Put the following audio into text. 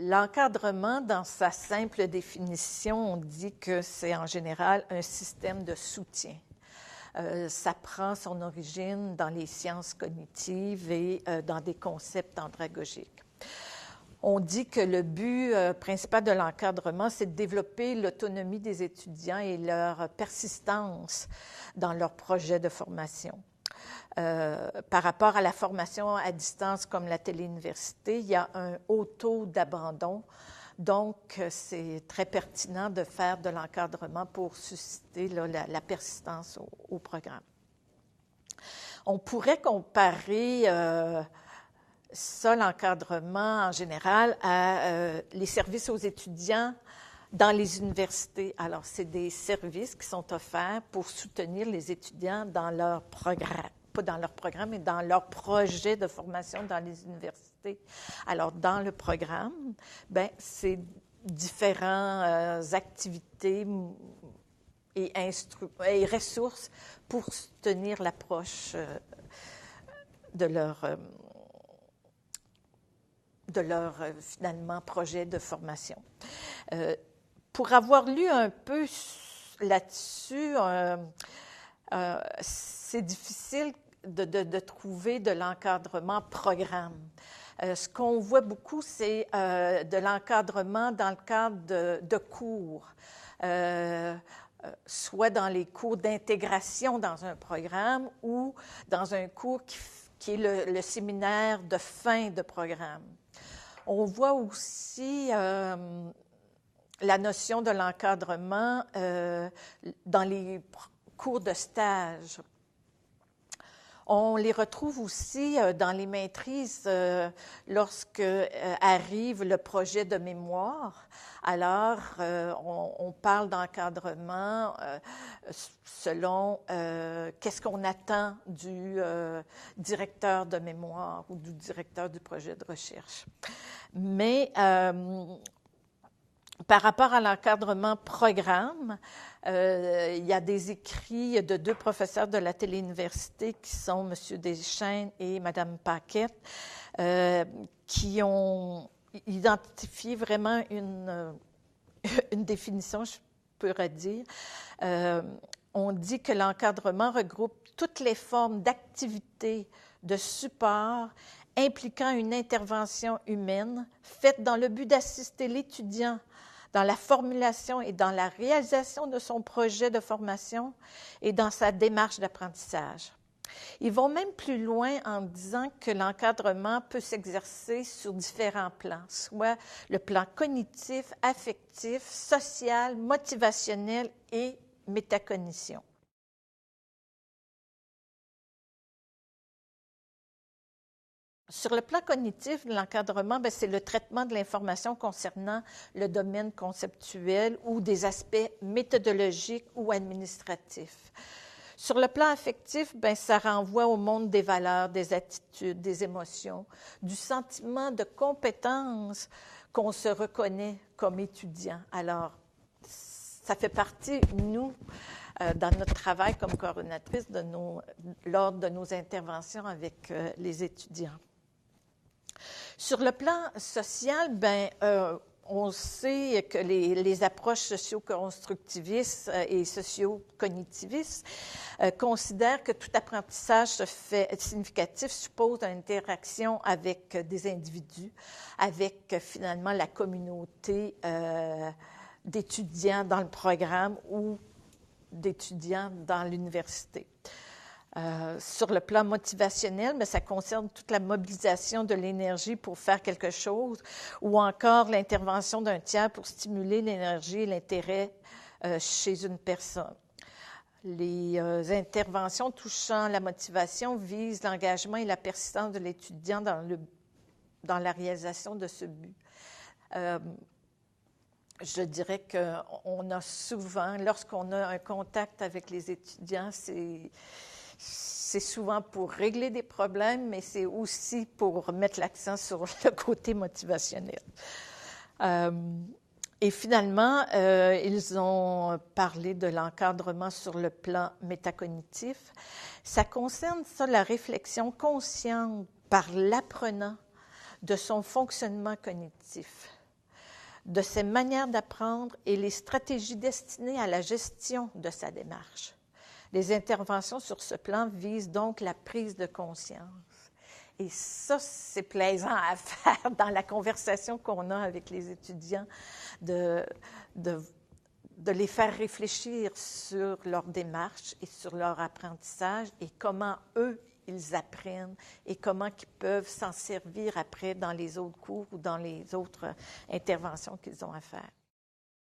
L'encadrement, dans sa simple définition, on dit que c'est en général un système de soutien. Ça prend son origine dans les sciences cognitives et dans des concepts andragogiques. On dit que le but principal de l'encadrement, c'est de développer l'autonomie des étudiants et leur persistance dans leur projet de formation. Par rapport à la formation à distance comme la téléuniversité, il y a un haut taux d'abandon. Donc, c'est très pertinent de faire de l'encadrement pour susciter là, la persistance au programme. On pourrait comparer ça, l'encadrement en général, à les services aux étudiants dans les universités. Alors, c'est des services qui sont offerts pour soutenir les étudiants dans leur programme. Pas dans leur programme, mais dans leur projet de formation dans les universités. Alors, dans le programme, bien, c'est différentes activités et ressources pour soutenir l'approche de leur finalement, projet de formation. Pour avoir lu un peu là-dessus, c'est difficile de trouver de l'encadrement programme. Ce qu'on voit beaucoup, c'est de l'encadrement dans le cadre de cours, soit dans les cours d'intégration dans un programme ou dans un cours qui est le séminaire de fin de programme. On voit aussi la notion de l'encadrement dans les cours de stage. On les retrouve aussi dans les maîtrises lorsque arrive le projet de mémoire. Alors, on parle d'encadrement selon qu'est-ce qu'on attend du directeur de mémoire ou du directeur du projet de recherche. Mais par rapport à l'encadrement programme, il y a des écrits de deux professeurs de la téléuniversité qui sont M. Deschênes et Mme Paquette, qui ont identifié vraiment une définition, je pourrais dire. On dit que l'encadrement regroupe toutes les formes d'activités de support impliquant une intervention humaine faite dans le but d'assister l'étudiant dans la formulation et dans la réalisation de son projet de formation et dans sa démarche d'apprentissage. Ils vont même plus loin en disant que l'encadrement peut s'exercer sur différents plans, soit le plan cognitif, affectif, social, motivationnel et métacognition. Sur le plan cognitif, l'encadrement, c'est le traitement de l'information concernant le domaine conceptuel ou des aspects méthodologiques ou administratifs. Sur le plan affectif, ça renvoie au monde des valeurs, des attitudes, des émotions, du sentiment de compétence qu'on se reconnaît comme étudiant. Alors, ça fait partie, nous, dans notre travail comme coordonnatrice, lors de nos interventions avec les étudiants. Sur le plan social, on sait que les approches socio-constructivistes et socio-cognitivistes considèrent que tout apprentissage significatif suppose une interaction avec des individus, avec finalement la communauté d'étudiants dans le programme ou d'étudiants dans l'université. Sur le plan motivationnel, mais ça concerne toute la mobilisation de l'énergie pour faire quelque chose ou encore l'intervention d'un tiers pour stimuler l'énergie et l'intérêt chez une personne. Les interventions touchant la motivation visent l'engagement et la persistance de l'étudiant dans la réalisation de ce but. Je dirais qu'on a souvent, lorsqu'on a un contact avec les étudiants, c'est souvent pour régler des problèmes, mais c'est aussi pour mettre l'accent sur le côté motivationnel. Et finalement, ils ont parlé de l'encadrement sur le plan métacognitif. Ça concerne la réflexion consciente par l'apprenant de son fonctionnement cognitif. de ses manières d'apprendre et les stratégies destinées à la gestion de sa démarche. Les interventions sur ce plan visent donc la prise de conscience. Et ça, c'est plaisant à faire dans la conversation qu'on a avec les étudiants, de les faire réfléchir sur leur démarche et sur leur apprentissage et comment eux, ils apprennent et comment ils peuvent s'en servir après dans les autres cours ou dans les autres interventions qu'ils ont à faire.